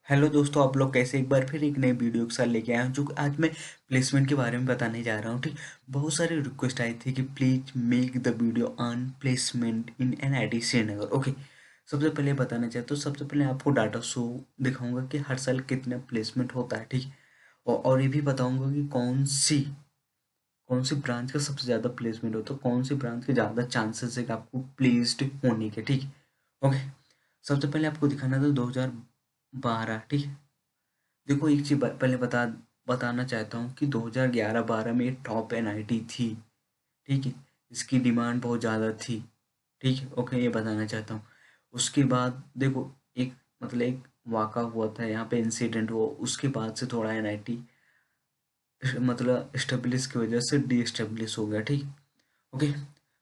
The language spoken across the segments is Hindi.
हेलो दोस्तों, आप लोग कैसे? एक बार फिर एक नई वीडियो के साथ लेके आया हूँ जो कि आज मैं प्लेसमेंट के बारे में बताने जा रहा हूँ। ठीक, बहुत सारी रिक्वेस्ट आई थी कि please make the video on placement in NIT Srinagar. Okay, सबसे पहले बताना चाहता हूँ, सबसे पहले आपको डाटा शो दिखाऊंगा कि हर साल कितना प्लेसमेंट होता है। ठीक, और ये भी बताऊंगा कि कौन सी ब्रांच का सबसे ज़्यादा प्लेसमेंट होता है, कौन सी ब्रांच के ज़्यादा चांसेस है कि आपको प्लेस्ड होने के। ठीक, ओके। सबसे पहले आपको दिखाना था 2012। ठीक, देखो एक चीज पहले बताना चाहता हूँ कि 2011-12 में टॉप एनआईटी थी। ठीक है, इसकी डिमांड बहुत ज़्यादा थी। ठीक है, ओके, ये बताना चाहता हूँ। उसके बाद देखो, एक मतलब एक वाक़ा हुआ था यहाँ पे, इंसिडेंट हुआ, उसके बाद से थोड़ा एनआईटी मतलब एस्टेब्लिश की वजह से डी एस्टेब्लिश हो गया। ठीक, ओके।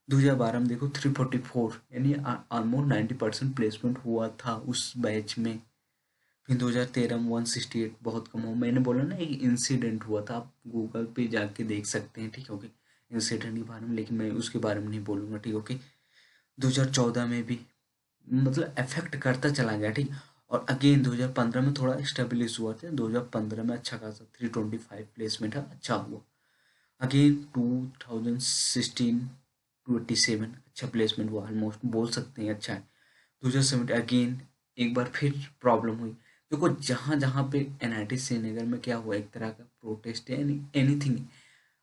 2012 में देखो 344, यानी ऑलमोस्ट 90% प्लेसमेंट हुआ था उस बैच में। फिर 2013 में 168, बहुत कम हो। मैंने बोला ना एक इंसिडेंट हुआ था, आप गूगल पे जाके देख सकते हैं। ठीक है, ओके, इंसिडेंट के बारे में, लेकिन मैं उसके बारे में नहीं बोलूँगा। ठीक, ओके। 2014 में भी मतलब अफेक्ट करता चला गया। ठीक, और अगेन 2015 में थोड़ा स्टेबलिश हुआ था। 2015 में अच्छा खासा 325 प्लेसमेंट है, अच्छा हुआ। अगेन 2016 टू 87 अच्छा प्लेसमेंट हुआ, ऑलमोस्ट बोल सकते हैं अच्छा है। 2017 अगेन एक बार फिर प्रॉब्लम हुई। देखो जहाँ जहाँ पे एनआईटी श्रीनगर में क्या हुआ, एक तरह का प्रोटेस्ट है, anything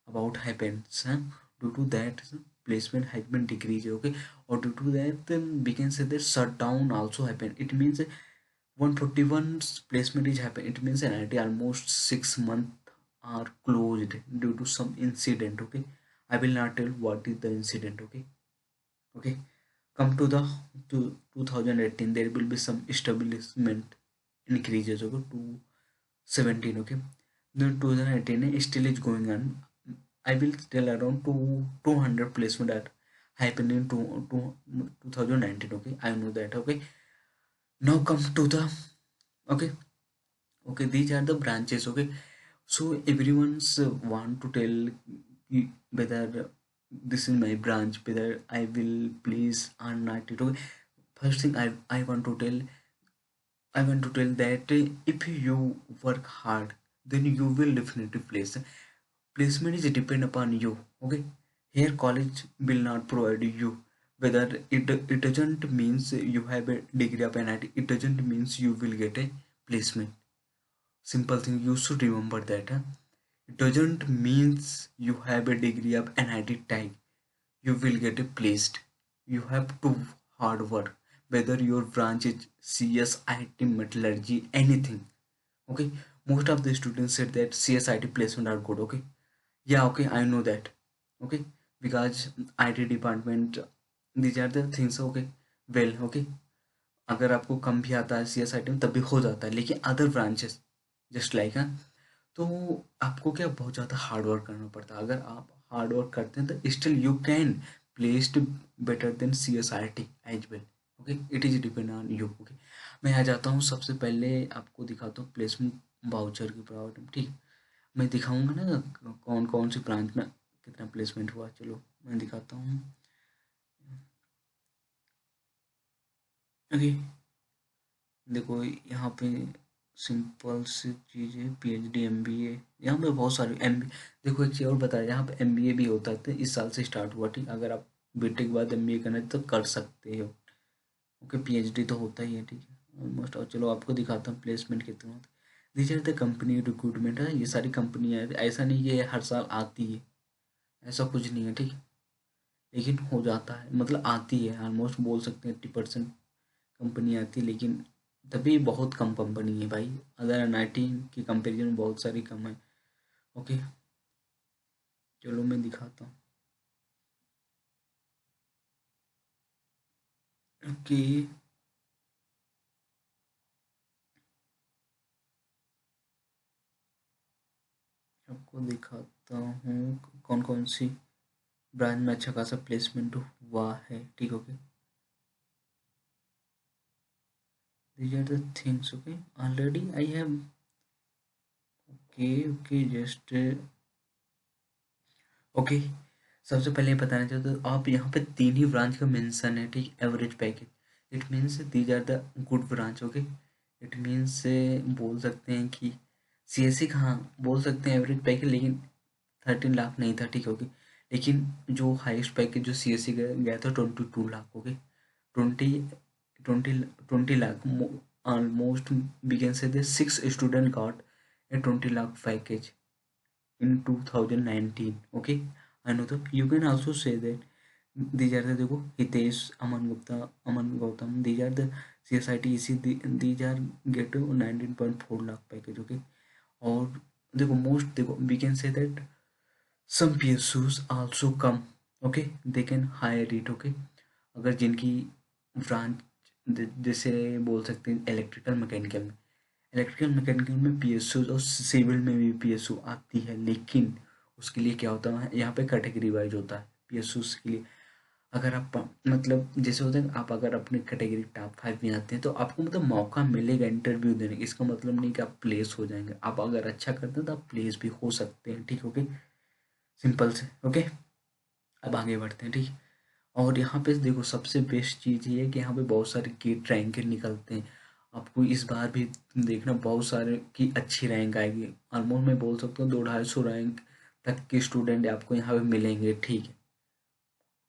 about happens, due to that placement has been decreased, okay, or due to that we can say that shutdown also happened. It means 141 placement is happen, it means NIT almost 6 months are closed due to some incident. Okay, I will not tell what is the incident. Okay, okay. Come to the to 2018, there will be some establishment increases, okay, to 17. Okay, then 2018 still is going on. I will tell around 200 placement are happening to 2019. Okay, I know that. Okay, now come to the, okay, okay, these are the branches. Okay, so everyone's want to tell whether this is my branch, whether I will please or not. Okay, first thing I want to tell that if you work hard, then you will definitely place. Placement is depend upon you. Okay, here college will not provide you. Whether it doesn't means you have a degree of NIT. It doesn't means you will get a placement. Simple thing you should remember that. It doesn't means you have a degree of NIT tag you will get it placed. You have to hard work, whether your branch is CS, IT, metallurgy, anything. Okay, most of the students said that CS, IT placement are good. Okay, yeah, okay, I know that. Okay, because IT department, these are the things. Okay, well, okay, अगर आपको कम भी आता है CS IT में तब भी हो जाता है, लेकिन अदर ब्रांचेस जस्ट लाइक, हाँ, तो आपको क्या बहुत ज़्यादा हार्ड वर्क करना पड़ता है। अगर आप हार्ड वर्क करते हैं तो still you can placed better than CSIT as well. Okay, it is depend on you. Okay, मैं आ जाता हूँ, सबसे पहले आपको दिखाता हूँ प्लेसमेंट वाउचर की प्रॉब्लम। ठीक, मैं दिखाऊंगा ना कौन कौन सी ब्रांच में कितना प्लेसमेंट हुआ। चलो मैं दिखाता हूँ। ओके, देखो यहाँ पे सिंपल सी चीज़ है, PhD MBA, यहाँ पे बहुत सारे देखो एक चीज़ और बताया, यहाँ पे MBA भी होता है, तो इस साल से स्टार्ट हुआ। ठीक, अगर आप बीटेक के बाद MBA करना है तो कर सकते हो। ओके, PhD तो होता ही है। ठीक है, ऑलमोस्ट। और चलो आपको दिखाता हूँ प्लेसमेंट कितना होता है। These are the company recruitment है, ये सारी कंपनियाँ हैं, ऐसा नहीं कि ये हर साल आती है, ऐसा कुछ नहीं है। ठीक, लेकिन हो जाता है, मतलब आती है, ऑलमोस्ट बोल सकते हैं 80% कंपनी आती है, लेकिन तभी बहुत कम कंपनी है भाई। अदर NIT की कंपेरिजन में बहुत सारी कम है। ओके, चलो मैं दिखाता हूँ। ओके, आपको दिखाता हूँ कौन कौन सी ब्रांच में अच्छा खासा प्लेसमेंट हुआ है। ठीक, okay, these are the things. Okay, already I have, okay, okay, just okay. सबसे पहले बताना चाहते हो, आप यहाँ पे तीन ही ब्रांच का मेंशन है। ठीक, average package, it means these are the good branch. Okay, it means बोल सकते हैं कि CSE का, हाँ बोल सकते हैं एवरेज पैकेज, लेकिन 13 लाख नहीं था, ठीक है ओके। लेकिन जो हाईएस्ट पैकेज जो CSE गया था 22 lakh, okay. 20 lakh, almost we can say that 6 student got a 20 lakh package in 2019, okay। I know that you can also say that these are the, देखो हितेश, अमन गुप्ता, अमन Gautam, these are the CSIT EC, these are get to 19.4 lakh package, okay। और देखो मोस्ट, देखो we can say that some PSUs also come, okay, they can hire it, okay। अगर जिनकी ब्रांच, जैसे बोल सकते हैं इलेक्ट्रिकल मैकेनिकल में PSU और सिविल में भी PSU आती है, लेकिन उसके लिए क्या होता है, यहाँ पे कैटेगरी वाइज होता है PSU के लिए। अगर आप मतलब जैसे होता है, आप अगर अपनी कैटेगरी टॉप 5 में आते हैं तो आपको मतलब मौका मिलेगा इंटरव्यू देने का। इसका मतलब नहीं कि आप प्लेस हो जाएंगे, आप अगर अच्छा करते हैं तो आप प्लेस भी हो सकते हैं, ठीक ओके। सिंपल से, ओके। अब आगे बढ़ते हैं, ठीक। और यहाँ पे देखो सबसे बेस्ट चीज़ ये है कि यहाँ पे बहुत सारे गेट रैंक निकलते हैं। आपको इस बार भी देखना बहुत सारे की अच्छी रैंक आएगी, ऑलमोस्ट मैं बोल सकता हूँ 200-250 रैंक तक के स्टूडेंट आपको यहाँ पे मिलेंगे, ठीक है।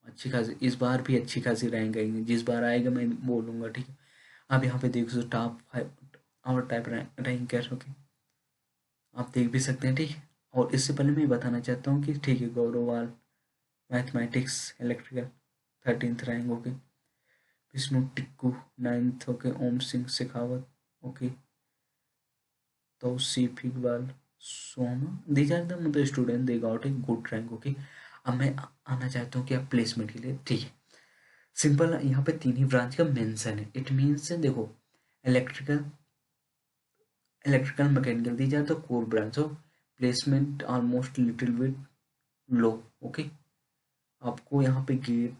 अच्छी खासी इस बार भी अच्छी खासी रैंक आएंगे, जिस बार आएगा मैं बोलूँगा, ठीक है। आप यहाँ पे देख सकते टॉप 5 और टाइप रैंक कैसे, ओके, आप देख भी सकते हैं, ठीक है। और इससे पहले मैं बताना चाहता हूँ कि ठीक है, गौरववाल mathematics electrical 13th rank, okay. Vishnu Tikku 9th, okay. Om Singh Shekhawat, okay. Tauseef Iqbal, Soma, these are the मतलब student they got a good rank, okay. अब मैं आना चाहता हूँ कि आप प्लेसमेंट के लिए, ठीक है। सिंपल, यहाँ पे 3 ही ब्रांच का मेंशन है। इट मीन्स देखो electrical, mechanical, these are the core branch of placement almost little bit low, okay. आपको यहाँ पे गेट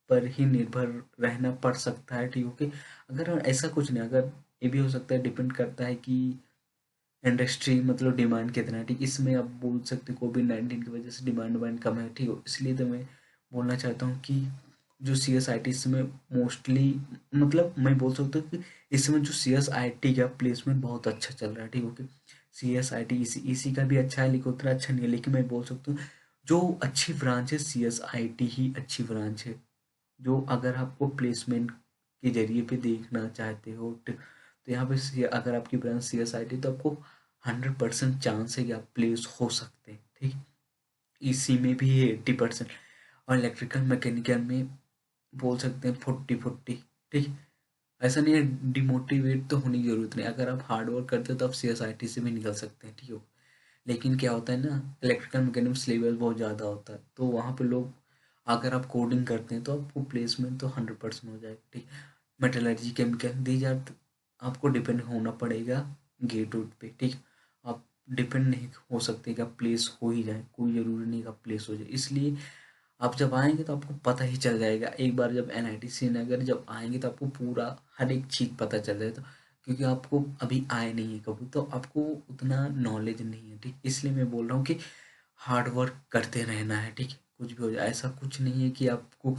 पर ही निर्भर रहना पड़ सकता है, ठीक ओके। अगर ऐसा कुछ नहीं, अगर ये भी हो सकता है, डिपेंड करता है कि इंडस्ट्री मतलब डिमांड कितना है, ठीक। इसमें आप बोल सकते कोविड-19 की वजह से डिमांड कम है, ठीक है। इसलिए तो मैं बोलना चाहता हूँ कि जो CSIT इसमें मोस्टली, मतलब मैं बोल सकता हूँ कि इसमें जो CSIT का प्लेसमेंट बहुत अच्छा चल रहा है, ठीक ओके। CSIT इसी का भी अच्छा है, लेकिन उतना अच्छा नहीं है, लेकिन मैं बोल सकता हूँ जो अच्छी ब्रांच है CSIT ही अच्छी ब्रांच है। जो अगर आपको प्लेसमेंट के जरिए पे देखना चाहते हो, तो यहाँ पे अगर आपकी ब्रांच CSIT, तो आपको 100% चांस है कि आप प्लेस हो सकते हैं, ठीक। इसी में भी है 80%, और इलेक्ट्रिकल मैकेनिकल में बोल सकते हैं 40-40, ठीक। ऐसा नहीं है, डिमोटिवेट तो होने की जरूरत नहीं, अगर आप हार्ड वर्क करते हो तो आप CSIT से भी निकल सकते हैं, ठीक है। लेकिन क्या होता है ना, इलेक्ट्रिकल मैकेनिकल सिलेबस बहुत ज़्यादा होता है, तो वहाँ पे लोग, अगर आप कोडिंग करते हैं तो आपको प्लेसमेंट तो 100% हो जाएगा, ठीक। मेटलर्जी, केमिकल, दीज आर, आपको डिपेंड होना पड़ेगा गेट वेट पे, ठीक। आप डिपेंड नहीं हो सकते कि आप प्लेस हो ही जाए, कोई ज़रूरी नहीं कि आप प्लेस हो जाए। इसलिए आप जब आएंगे तो आपको पता ही चल जाएगा, एक बार जब NIT श्रीनगर जब आएंगे तो आपको पूरा हर एक चीज़ पता चल जाएगा, क्योंकि आपको अभी आए नहीं है कभी, तो आपको उतना नॉलेज नहीं है, ठीक। इसलिए मैं बोल रहा हूँ कि हार्ड वर्क करते रहना है, ठीक है। कुछ भी हो जाए, ऐसा कुछ नहीं है कि आपको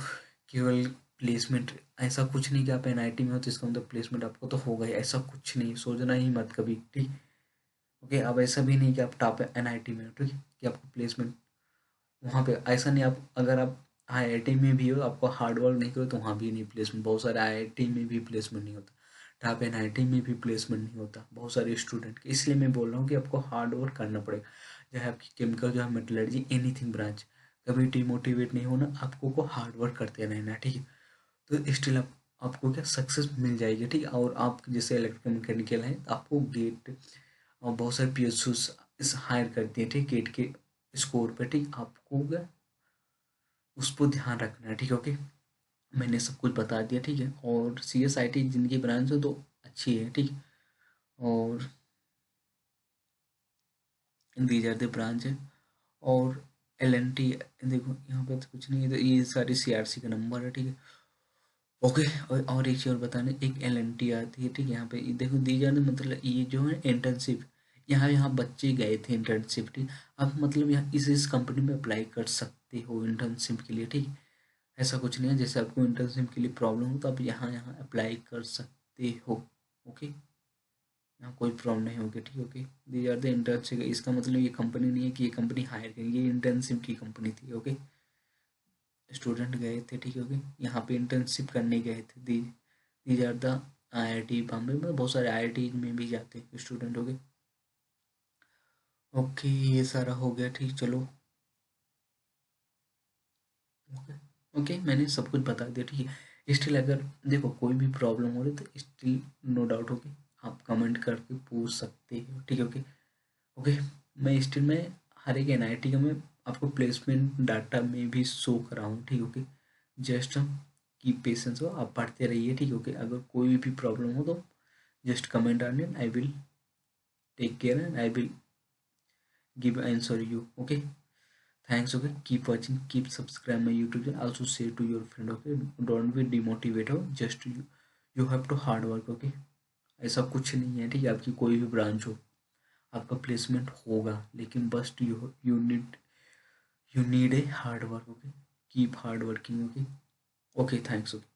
केवल प्लेसमेंट, ऐसा कुछ नहीं कि आप NIT में हो तो इसका मतलब प्लेसमेंट आपको तो होगा ही, ऐसा कुछ नहीं, सोचना ही मत कभी, ठीक। ओके, अब ऐसा भी नहीं कि आप टॉप NIT में हो, ठीक है, कि आपको प्लेसमेंट वहाँ पे ऐसा नहीं। आप अगर आप IIT में भी हो, आपको हार्ड वर्क नहीं करो तो वहाँ भी नहीं प्लेसमेंट, बहुत सारे IIT में भी प्लेसमेंट नहीं होता, टॉप NIT में भी प्लेसमेंट नहीं होता बहुत सारे स्टूडेंट के। इसलिए मैं बोल रहा हूँ कि आपको हार्ड वर्क करना पड़ेगा, चाहे आपकी केमिकल जो है, मेटलर्जी, एनीथिंग ब्रांच, कभी डिमोटिवेट नहीं होना, आपको को हार्ड वर्क करते रहना है, ठीक है। तो स्टिल आपको क्या सक्सेस मिल जाएगी, ठीक है। और आप जैसे इलेक्ट्रिकल मैकेनिकल है, आपको गेट और बहुत सारे PSU इस हायर करती है, ठीक, गेट के स्कोर पे, ठीक। आपको क्या उस पर ध्यान रखना है, ठीक है ओके। मैंने सब कुछ बता दिया, ठीक है। और CSIT जिनकी ब्रांच है तो अच्छी है, ठीक। और दीज आर द ब्रांच है। और LNT, देखो यहाँ पे तो कुछ नहीं है, तो ये सारी CRC का नंबर है, ठीक है ओके। और एक चीज़ और बताने, एक LNT आती है, ठीक है। यहाँ पे देखो दीज आर द, मतलब ये जो है इंटर्नशिप, यहाँ यहाँ बच्चे गए थे इंटर्नशिप, ठीक। आप मतलब यहाँ इस कंपनी में अप्लाई कर सकते हो इंटर्नशिप के लिए, ठीक। ऐसा कुछ नहीं है, जैसे आपको इंटर्नशिप के लिए प्रॉब्लम हो तो आप यहाँ यहाँ अप्लाई कर सकते हो, ओके। यहाँ कोई प्रॉब्लम नहीं होगी, ठीक है। Okay, these are the internship, इसका मतलब ये कंपनी नहीं है कि ये कंपनी हायर करेगी, ये इंटर्नशिप की कंपनी थी। ओके, स्टूडेंट गए थे, ठीक है। ओके, यहाँ पे इंटर्नशिप करने गए थे। These are the IIT Bombay में बहुत सारे IIT में भी जाते हैं स्टूडेंट। ओके ओके, ये सारा हो गया, ठीक। चलो ओके ओके, मैंने सब कुछ बता दिया, ठीक है। स्टिल अगर देखो कोई भी प्रॉब्लम हो रही तो स्टिल नो डाउट, ओके, आप कमेंट करके पूछ सकते हो, ठीक है। ओके ओके, मैं स्टिल में हर एक NIT का मैं आपको प्लेसमेंट डाटा में भी शो करा हूँ, ठीक है। ओके, जस्ट की पेशेंस हो, आप पढ़ते रहिए, ठीक है। ओके, अगर कोई भी प्रॉब्लम हो तो just comment on it, I will take care and I will give answer you. Okay, thanks. Okay, keep watching, keep subscribe my YouTube channel, also share to your friend. Okay, don't be demotivated, just you have to hard work. Okay, ऐसा कुछ नहीं है, ठीक है। आपकी कोई भी ब्रांच हो, आपका प्लेसमेंट होगा, लेकिन बस you need a hard work. Okay, keep hard working. Okay okay, thanks. Okay.